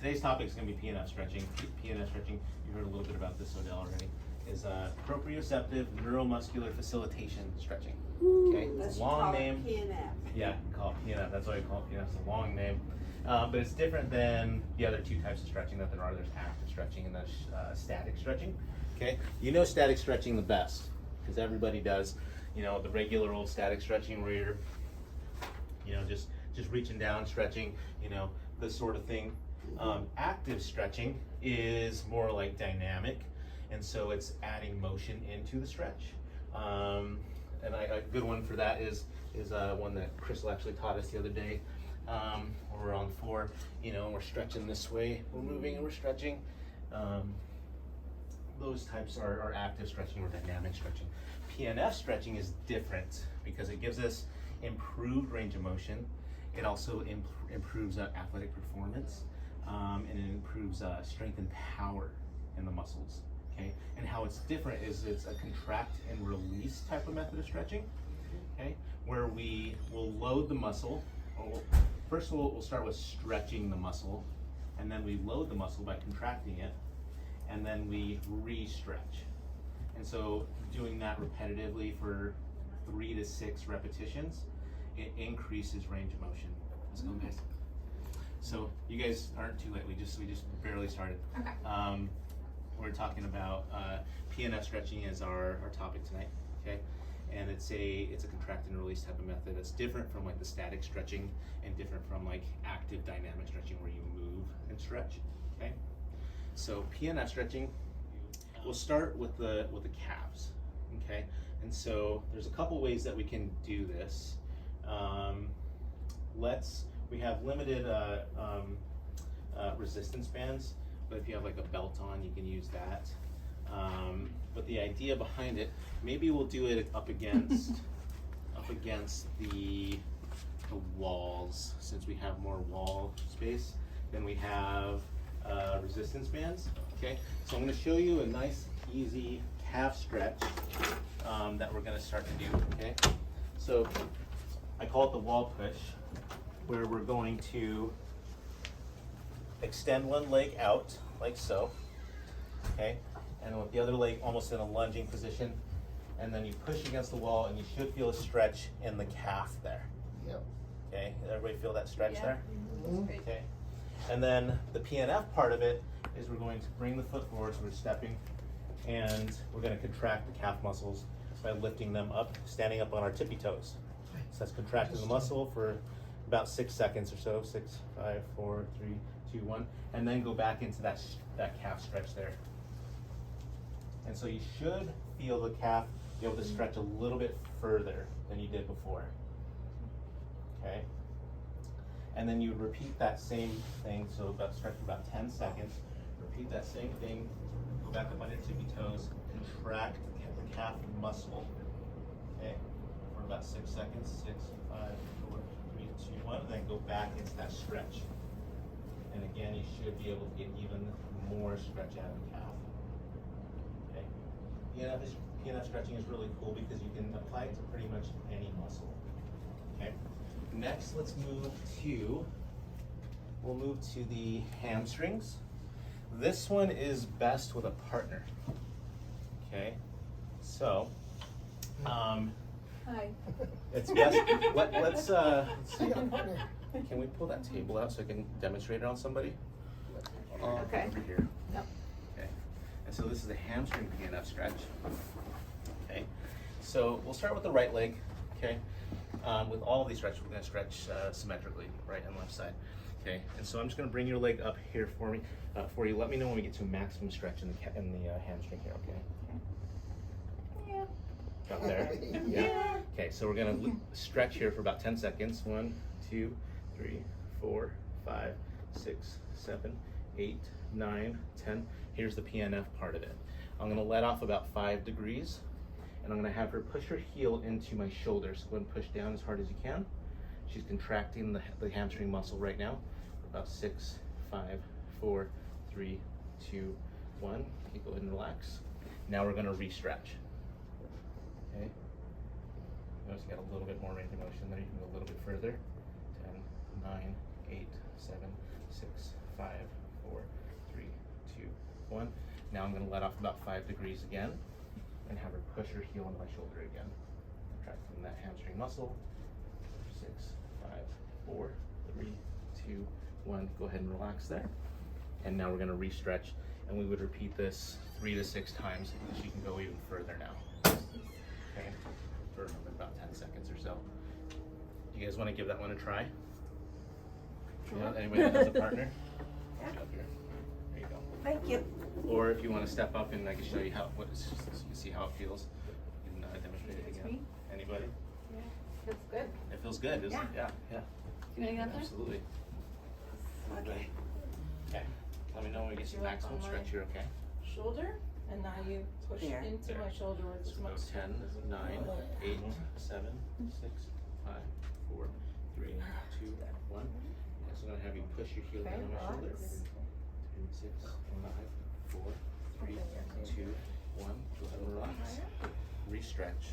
today's topic is going to be Pnf stretching. Pnf stretching, you heard a little bit about this, Odell, already, is proprioceptive neuromuscular facilitation stretching. Okay, it's a long name. Pnf. Yeah, call it Pnf. That's why we call it Pnf. It's a long name. But it's different than the other two types of stretching that there are. There's active stretching and there's static stretching. Okay, you know static stretching the best because everybody does. You know, the regular old static stretching where you're, you know, just reaching down, stretching, you know, this sort of thing. Active stretching is more like dynamic, and so it's adding motion into the stretch. And a good one for that is one that Crystal actually taught us the other day. We're on the floor, you know, we're stretching this way, we're moving and we're stretching. Those types are active stretching or dynamic stretching. Pnf stretching is different because it gives us improved range of motion. It also improves athletic performance, and it improves strength and power in the muscles. Okay, and how it's different is it's a contract and release type of method of stretching. Okay, where we will load the muscle. First of all, we'll start with stretching the muscle, and then we load the muscle by contracting it, and then we re-stretch. And so doing that repetitively for 3 to 6 repetitions, it increases range of motion. Let's go, guys. So you guys aren't too late. We just barely started. Okay. We're talking about Pnf stretching is our topic tonight. Okay, and it's a contract and release type of method. It's different from like the static stretching and different from like active dynamic stretching where you move and stretch. Okay, so Pnf stretching, we'll start with the calves. Okay, and so there's a couple ways that we can do this. We have limited resistance bands, but if you have like a belt on, you can use that. But the idea behind it, maybe we'll do it up against the walls, since we have more wall space than we have resistance bands. Okay, so I'm going to show you a nice, easy calf stretch that we're going to start to do. Okay, so I call it the wall push, where we're going to extend one leg out like so, okay, and with the other leg almost in a lunging position, and then you push against the wall and you should feel a stretch in the calf there. Yep. Okay, everybody feel that stretch there? Mm-hmm. Okay, and then the Pnf part of it is we're going to bring the foot forward, so we're stepping, and we're going to contract the calf muscles by lifting them up, standing up on our tippy toes. So that's contracting the muscle for about 6 seconds or so. 6, 5, 4, 3, 2, 1, and then go back into that calf stretch there. And so you should feel the calf be able to stretch a little bit further than you did before. Okay. And then you repeat that same thing. So about stretch for about 10 seconds. Repeat that same thing. Go back up on your tippy toes. Contract the calf muscle. Okay. For about 6 seconds. 6, 5, 4, 3, 2, 1. And then go back into that stretch. And again, you should be able to get even more stretch out of the calf. Okay. Pnf stretching is really cool because you can apply it to pretty much any muscle. Okay. Next, we'll move to the hamstrings. This one is best with a partner. Okay. So, Hi. it's best. Let's can we pull that table out so I can demonstrate it on somebody? Okay. Over here. Yep. Okay. And so this is a hamstring Pnf stretch. Okay. So we'll start with the right leg. Okay. With all of these stretches, we're going to stretch symmetrically, right and left side. Okay. And so I'm just going to bring your leg up here for you. Let me know when we get to maximum stretch in the hamstring here. Okay. Yeah. Up there. Yeah. Okay. So we're going to stretch here for about 10 seconds. 1, 2, 3, 4, 5, 6, 7, 8, 9, 10. Here's the Pnf part of it. I'm going to let off about 5 degrees, and I'm going to have her push her heel into my shoulder. So go ahead and push down as hard as you can. She's contracting the hamstring muscle right now. About 6, 5, 4, 3, 2, 1. Okay, go ahead and relax. Now we're going to re-stretch. Okay. Notice you got a little bit more range of motion there. You can go a little bit further. 10, 9, 8, 7, 6, 5, one. Now I'm gonna let off about 5 degrees again and have her push her heel into my shoulder again. Contracting that hamstring muscle. 6, 5, 4, 3, 2, 1. Go ahead and relax there. And now we're gonna re-stretch, and we would repeat this 3 to 6 times. She can go even further now. Okay, for about 10 seconds or so. You guys want to give that one a try? Anybody that has a partner? Yeah. Up here. There you go. Thank you. Or if you want to step up and I can show you how, so you can see how it feels. You can demonstrate it again. Anybody? Yeah. Feels good. It feels good, isn't it? Yeah, yeah. Can I get up there? Absolutely. Okay. Okay. Let me know when we get some maximum stretch here, okay? Shoulder, and now you push There. into There. my shoulder with as So much go 10, 9, 8, 7, 6, 5, 4, 3, 2, 1. So I'm going to have you push your heel down on my shoulder. 6, 5, 4, 3, 2, 1. Go ahead and relax. Re-stretch.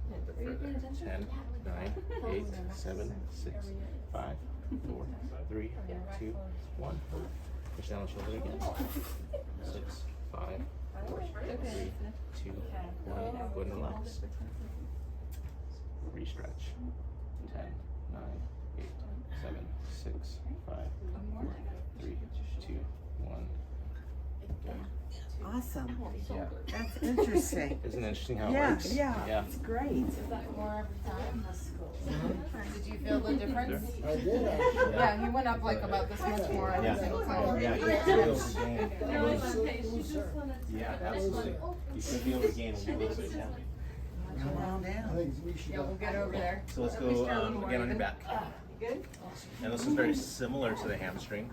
A little bit further. 10, 9, 8, 7, 6, 5, 4, 3, 2, 1. Push down on the shoulder again. 6, 5, 4, 3, 2, 1. Go ahead and relax. Re-stretch. 10, 9, 8, 7, 6, 5, 4, 3, 2, 1. Awesome. Yeah. That's interesting. Isn't it interesting how it Yeah, works? yeah, it's great. Is that more every time? Did you feel the difference? I did actually. Yeah, he went up like about this much more every Yeah. single time. Yeah, you should be able to gain. Yeah, absolutely. You should be able to gain a little bit, yeah. Calm I down. think we should. Yeah, we'll get over there. So let's go again on your back. Good? And this is very similar to the hamstring,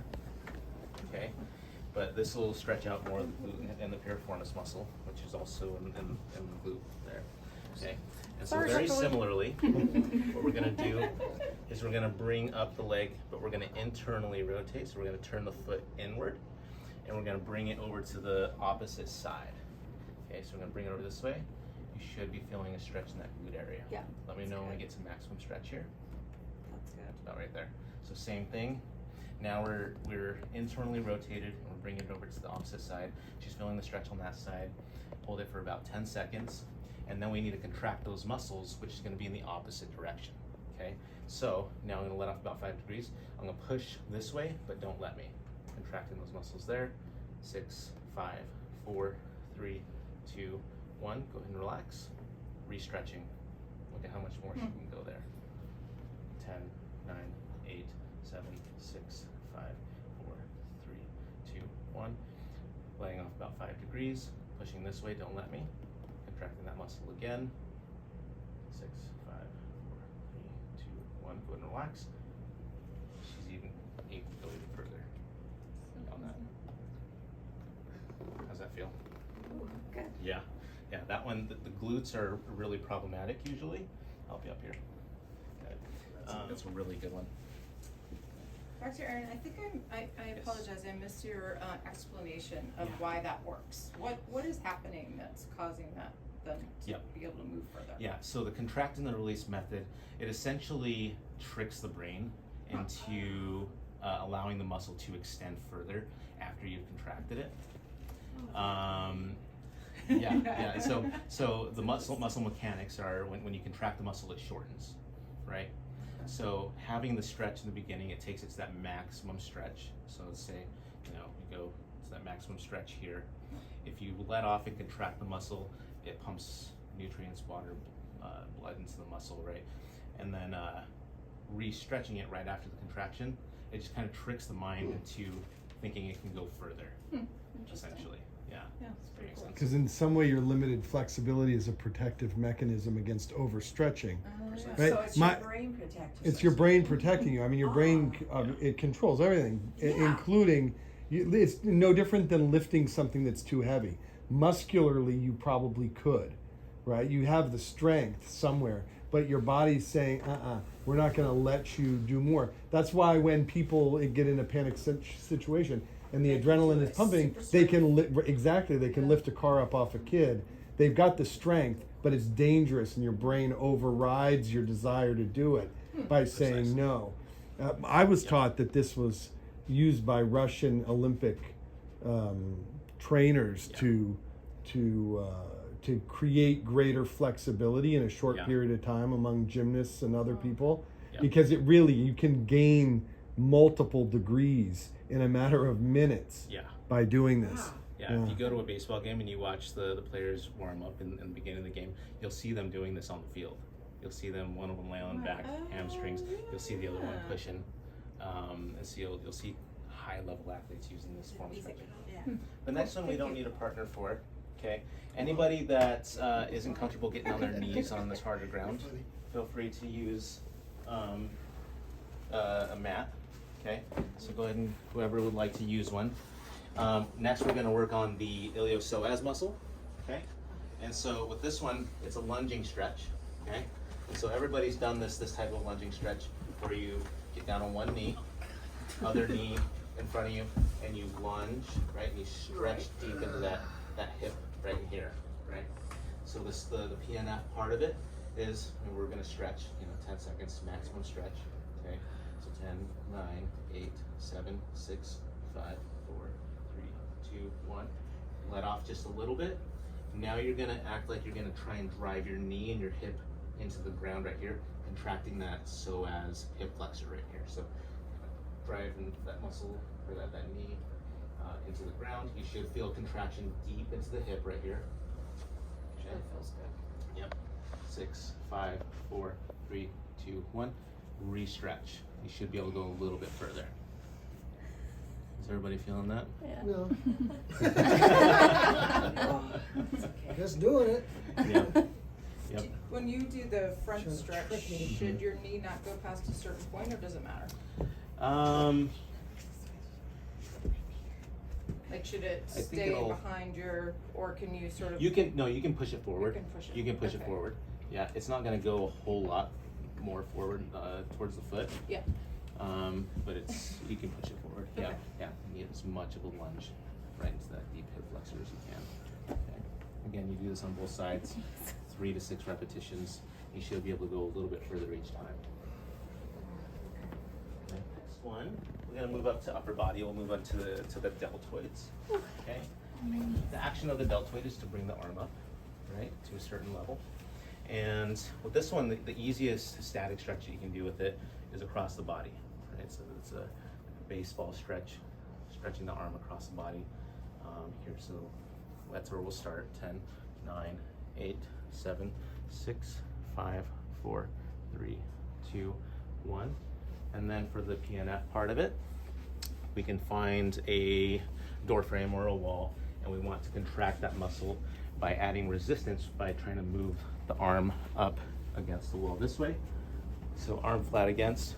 okay? But this will stretch out more of the glute and the piriformis muscle, which is also in the glute there, okay? And so Sorry, very Dr. Lee. similarly, what we're gonna do is we're gonna bring up the leg, but we're gonna internally rotate. So we're gonna turn the foot inward, and we're gonna bring it over to the opposite side. Okay, so we're gonna bring it over this way. You should be feeling a stretch in that glute area. Yeah. Let me know when we get to maximum stretch here. That's good. About right there. So same thing. Now we're internally rotated, and we're bringing it over to the opposite side. She's feeling the stretch on that side. Hold it for about 10 seconds, and then we need to contract those muscles, which is going to be in the opposite direction. Okay. So now I'm going to let off about 5 degrees. I'm going to push this way, but don't let me. Contracting those muscles there. 6, 5, 4, 3, 2, 1. Go ahead and relax. Re-stretching. Look at how much more she can go there. 10, 9, 8, 7, 6, 5, 4, 3, 2, 1. Laying off about 5 degrees. Pushing this way, don't let me. Contracting that muscle again. 6, 5, 4, 3, 2, 1. Go ahead and relax. She's even able to go even further on that. How's that feel? Good. Yeah. Yeah, that one, the glutes are really problematic usually. I'll be up here. That's a really good one. Dr. Aaron, I think I apologize, I missed your explanation of Yeah. why that works. What is happening that's causing them to Yep. be able to move further? Yeah, so the contract and the release method, it essentially tricks the brain into allowing the muscle to extend further after you've contracted it. Yeah. So the muscle mechanics are when you contract the muscle, it shortens, right? So having the stretch in the beginning, it takes it to that maximum stretch. So let's say, you go to that maximum stretch here. If you let off and contract the muscle, it pumps nutrients, water, blood into the muscle, right? And then re-stretching it right after the contraction, it just kind of tricks the mind into thinking it can go further, essentially. Yeah. Yeah, it's pretty Makes cool. sense. Because in some way your limited flexibility is a protective mechanism against overstretching. Right. So it's My- your brain protecting. It's your brain protecting you. I mean, your brain, it controls everything, including, it's no different than lifting something that's too heavy. Muscularly, you probably could, right? You have the strength somewhere, but your body's saying, we're not going to let you do more. That's why when people get in a panic situation and the They can adrenaline do is it pumping, super they can, they can lift a car up off a kid. They've got the strength, but it's dangerous, and your brain overrides your desire to do it by saying Precisely. no. I was taught that this was used by Russian Olympic trainers Yeah. to create greater flexibility in a short Yeah. period of time among gymnasts and other people, Yeah. because it really, you can gain multiple degrees in a matter of minutes Yeah. by doing this. Yeah, if you go to a baseball game and you watch the players warm up in the beginning of the game, you'll see them doing this on the field. You'll see them, one of them lay on back, hamstrings. You'll see the other one pushing. And so you'll see high level athletes using this form of stretching. Yeah. The next one we don't need a partner for. Okay. Anybody that isn't comfortable getting on their knees on this harder ground, feel free to use a mat. Okay. So go ahead and whoever would like to use one. Next, we're going to work on the Iliopsoas muscle, okay? And so with this one, it's a lunging stretch, okay? And so everybody's done this type of lunging stretch where you get down on one knee, other knee in front of you, and you lunge, right? And you stretch deep into that hip right here, right? So this the PNF part of it is, and we're going to stretch, 10 seconds maximum stretch, okay? So 10, 9, 8, 7, 6, 5, 4, 2, 1. Let off just a little bit. Now you're gonna act like you're gonna try and drive your knee and your hip into the ground right here, contracting that psoas hip flexor right here. So driving that muscle or that knee into the ground. You should feel contraction deep into the hip right here. Okay. That feels good. Yep. 6, 5, 4, 3, 2, 1. Re-stretch. You should be able to go a little bit further. Is everybody feeling that? No, Okay. just doing it. Yep. Yep. When you do the front Sure. stretch, should your knee not go past a certain point, or does it matter? Like, should it I think stay it'll- behind your, or can you sort of? You can push it forward. You can push it. You can push it Okay. forward. Yeah, it's not going to go a whole lot more forward towards the foot. Yeah. But you can push it forward. Yeah, Okay. yeah. You get as much of a lunge right into that deep hip flexor as you can. Okay. Again, you do this on both sides, 3 to 6 repetitions. You should be able to go a little bit further each time. Okay. Next one, we're gonna move up to upper body. We'll move on to the deltoids. Okay. The action of the deltoid is to bring the arm up, right, to a certain level. And with this one, the easiest static stretch that you can do with it is across the body, right? So it's a baseball stretch, stretching the arm across the body here. So that's where we'll start. 10, 9, 8, 7, 6, 5, 4, 3, 2, 1. And then for the PNF part of it, we can find a door frame or a wall, and we want to contract that muscle by adding resistance by trying to move the arm up against the wall this way. So arm flat against,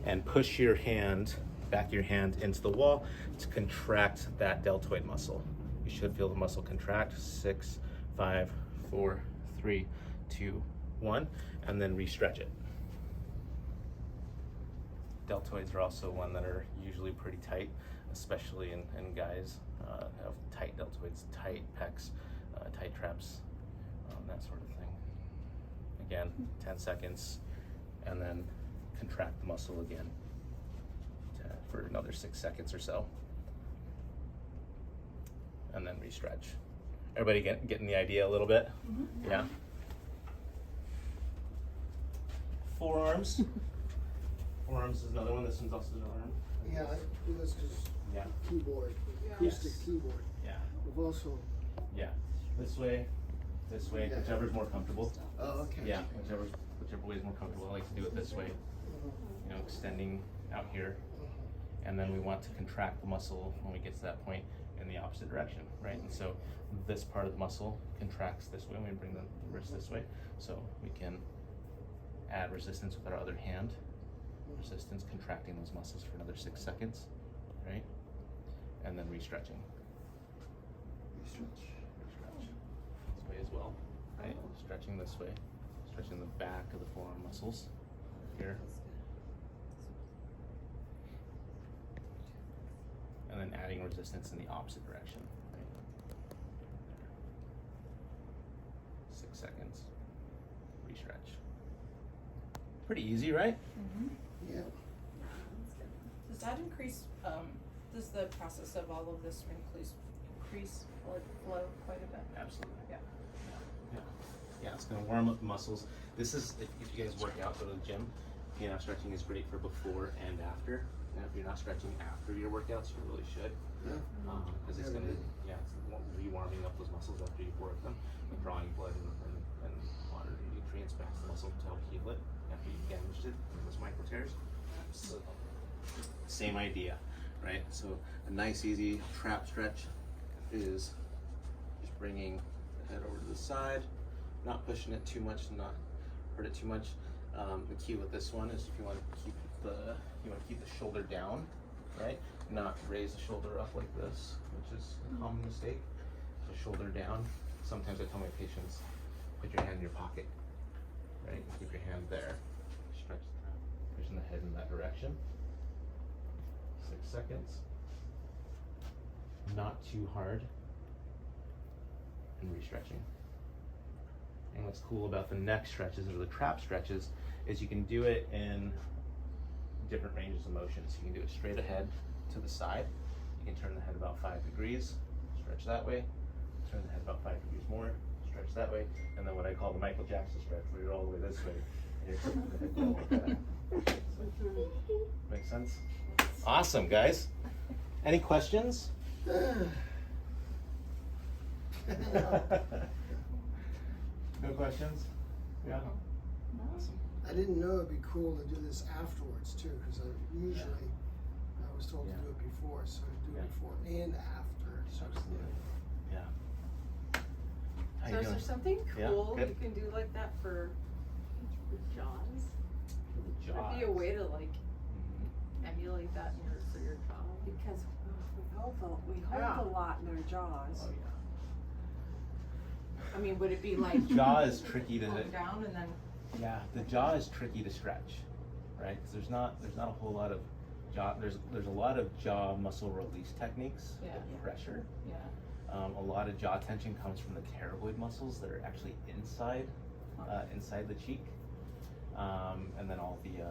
and push your hand, back of your hand into the wall to contract that deltoid muscle. You should feel the muscle contract. 6, 5, 4, 3, 2, 1, and then re-stretch it. Deltoids are also one that are usually pretty tight, especially in guys have tight deltoids, tight pecs, tight traps, that sort of thing. Again, 10 seconds, and then contract the muscle again for another 6 seconds or so, and then re-stretch. Everybody getting the idea a little bit? Mm-hmm. Yeah. Forearms. Forearms is another one. This one's also an arm. Yeah, this is Yeah. keyboard, acoustic Yes. keyboard. Yeah. We've also, Yeah. This way, Yeah. whichever's more comfortable. oh, okay. Yeah, whichever way is more comfortable. I like to do it this way, extending out here. And then we want to contract the muscle when we get to that point in the opposite direction, right? And so this part of the muscle contracts this way, and we bring the wrist this way. So we can add resistance with our other hand. Resistance, contracting those muscles for another 6 seconds, right? And then re-stretching. Stretch. Stretch this way as well, right? Stretching this way, stretching the back of the forearm muscles here, and then adding resistance in the opposite direction. Right? 6 seconds, re-stretch. Pretty easy, right? Yeah. Does that increase, does the process of all of this increase blood flow quite a bit. Absolutely. Yeah. Yeah, it's gonna warm up the muscles. This is, if you guys work out, go to the gym, Pnf stretching is great for before and after. And if you're not stretching after your workouts, you really should. Yeah. Because it's gonna, it's rewarming up those muscles after you've worked them, and drawing blood and water and nutrients back to the muscle to help heal it after you've damaged it with those micro tears. So, same idea, right? So a nice easy trap stretch is just bringing the head over to the side, not pushing it too much, not hurt it too much. The key with this one is if you want to keep the shoulder down, right? Not raise the shoulder up like this, which is a common mistake. So shoulder down. Sometimes I tell my patients, put your hand in your pocket, right? Keep your hand there. Stretch, pushing the head in that direction. 6 seconds. Not too hard. And re-stretching. And what's cool about the neck stretches or the trap stretches is you can do it in different ranges of motion. So you can do it straight ahead to the side. You can turn the head about 5 degrees, stretch that way. Turn the head about 5 degrees more, stretch that way. And then what I call the Michael Jackson stretch, where you're all the way this way. And you're tipping the head down like that. So, make sense? Awesome, guys. Any questions? No questions? Yeah. Awesome. I didn't know it'd be cool to do this afterwards too, because usually I was told to do it before, so do it before and after. So Absolutely. Yeah. How So you is there doing? something Yeah, cool good. you can do like that for jaws? Jaws. Would be a way to like Mhm. emulate that for your jaw. Because we hold Yeah. a lot in our jaws. Oh yeah. I mean, would it be like Jaw is tricky to. Going down and then Yeah, the jaw is tricky to stretch, right? Because there's not a whole lot of jaw. There's a lot of jaw muscle release techniques with pressure. yeah. A lot of jaw tension comes from the pterygoid muscles that are actually inside the cheek, and then all the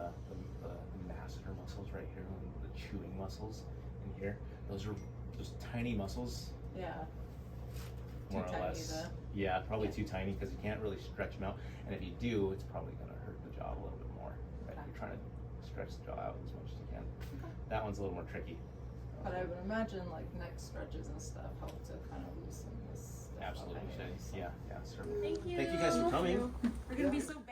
masseter muscles right here, and the chewing muscles in here. Those are just tiny muscles, Yeah. more Too or tiny less. to- Yeah, probably too tiny because you can't really stretch them out. And if you do, it's probably going to hurt the jaw a little bit more. Right? Okay. You're trying to stretch the jaw out as much as you can. That one's a little more tricky. But I would imagine like neck stretches and stuff help to kind of loosen this stuff up Absolutely. anyway, so. Yeah, certainly. Thank you. Thank you guys for coming. We're gonna be so bad.